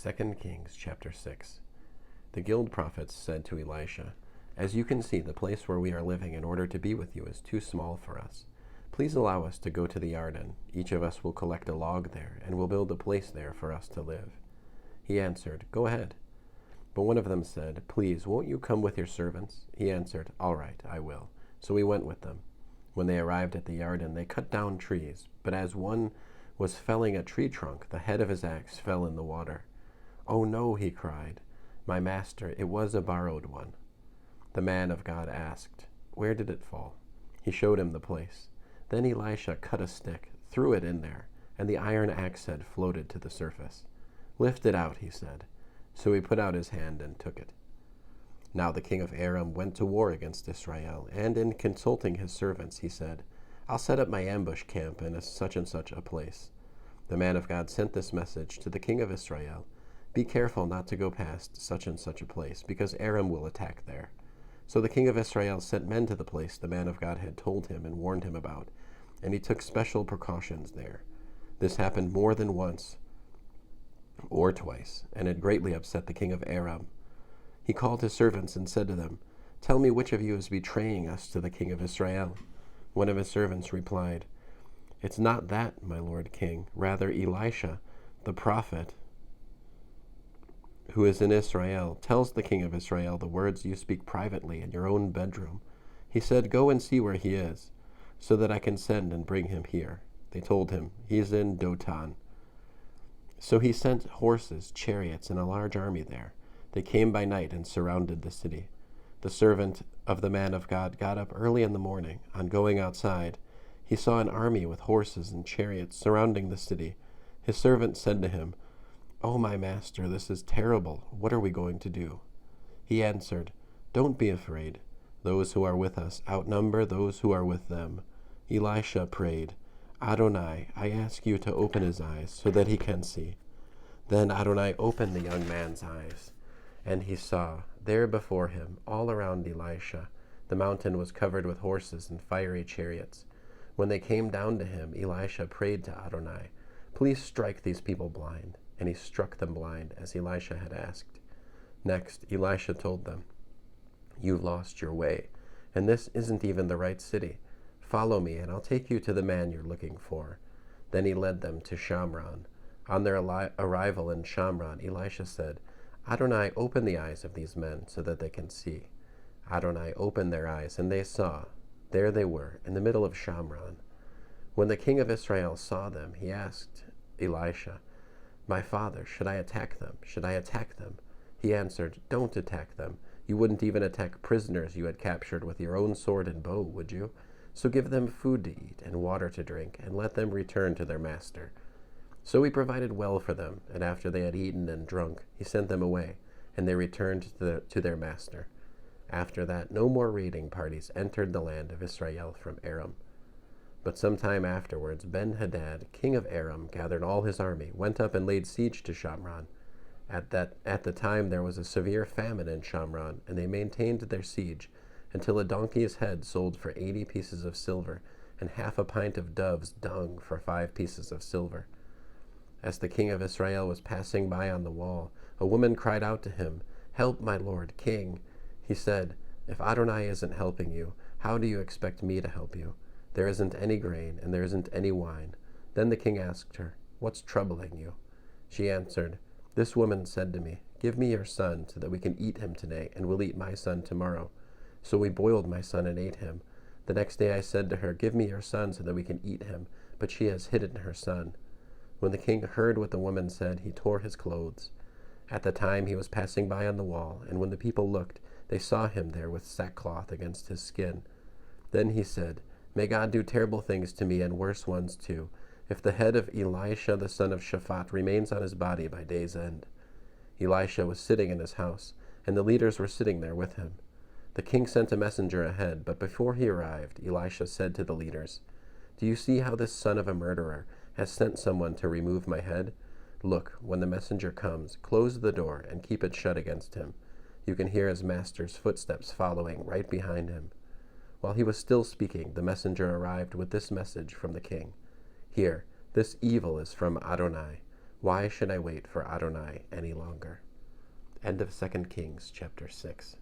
2 Kings chapter 6. The guild prophets said to Elisha, "As you can see, the place where we are living in order to be with you is too small for us. Please allow us to go to the Yarden. Each of us will collect a log there, and will build a place there for us to live." He answered, "Go ahead." But one of them said, "Please, won't you come with your servants?" He answered, "All right, I will." So he went with them. When they arrived at the Yarden, they cut down trees, but as one was felling a tree trunk, the head of his axe fell in the water. "Oh no," he cried, "my master, it was a borrowed one." The man of God asked, "Where did it fall?" He showed him the place. Then Elisha cut a stick, threw it in there, and the iron axe head floated to the surface. "Lift it out," he said. So he put out his hand and took it. Now the king of Aram went to war against Israel, and in consulting his servants, he said, "I'll set up my ambush camp in such and such a place." The man of God sent this message to the king of Israel: "Be careful not to go past such and such a place, because Aram will attack there." So the king of Israel sent men to the place the man of God had told him and warned him about, and he took special precautions there. This happened more than once or twice, and it greatly upset the king of Aram. He called his servants and said to them, "Tell me which of you is betraying us to the king of Israel." One of his servants replied, "It's not that, my lord king, rather Elisha, the prophet, who is in Israel, tells the king of Israel the words you speak privately in your own bedroom. He said, 'Go and see where he is, so that I can send and bring him here.' They told him, 'He is in Dothan.' So he sent horses, chariots, and a large army there. They came by night and surrounded the city. The servant of the man of God got up early in the morning. On going outside, he saw an army with horses and chariots surrounding the city. His servant said to him, 'Oh, my master, this is terrible. What are we going to do?' He answered, 'Don't be afraid. Those who are with us outnumber those who are with them.' Elisha prayed, 'Adonai, I ask you to open his eyes so that he can see.' Then Adonai opened the young man's eyes, and he saw, there before him, all around Elisha, the mountain was covered with horses and fiery chariots. When they came down to him, Elisha prayed to Adonai, 'Please strike these people blind.' And he struck them blind, as Elisha had asked. Next, Elisha told them, 'You lost your way, and this isn't even the right city. Follow me, and I'll take you to the man you're looking for.' Then he led them to Shamron. On their arrival in Shamron, Elisha said, 'Adonai, open the eyes of these men so that they can see.' Adonai opened their eyes, and they saw. There they were, in the middle of Shamron. When the king of Israel saw them, he asked Elisha, 'My father, should I attack them? Should I attack them?' He answered, 'Don't attack them. You wouldn't even attack prisoners you had captured with your own sword and bow, would you? So give them food to eat and water to drink, and let them return to their master.' So he provided well for them, and after they had eaten and drunk, he sent them away, and they returned to their master. After that, no more raiding parties entered the land of Israel from Aram. But some time afterwards, Ben-Hadad, king of Aram, gathered all his army, went up and laid siege to Shamron. At the time there was a severe famine in Shamron, and they maintained their siege until a donkey's head sold for 80 pieces of silver, and half a pint of dove's dung for 5 pieces of silver. As the king of Israel was passing by on the wall, a woman cried out to him, 'Help, my lord king.' He said, 'If Adonai isn't helping you, how do you expect me to help you? There isn't any grain, and there isn't any wine.' Then the king asked her, 'What's troubling you?' She answered, 'This woman said to me, "Give me your son so that we can eat him today, and we'll eat my son tomorrow." So we boiled my son and ate him. The next day I said to her, "Give me your son so that we can eat him," but she has hidden her son.' When the king heard what the woman said, he tore his clothes. At the time he was passing by on the wall, and when the people looked, they saw him there with sackcloth against his skin. Then he said, 'May God do terrible things to me and worse ones too, if the head of Elisha the son of Shaphat remains on his body by day's end.' Elisha was sitting in his house, and the leaders were sitting there with him. The king sent a messenger ahead, but before he arrived, Elisha said to the leaders, 'Do you see how this son of a murderer has sent someone to remove my head? Look, when the messenger comes, close the door and keep it shut against him. You can hear his master's footsteps following right behind him.' While he was still speaking, the messenger arrived with this message from the king: 'Here, this evil is from Adonai. Why should I wait for Adonai any longer? End of 2 Kings chapter 6.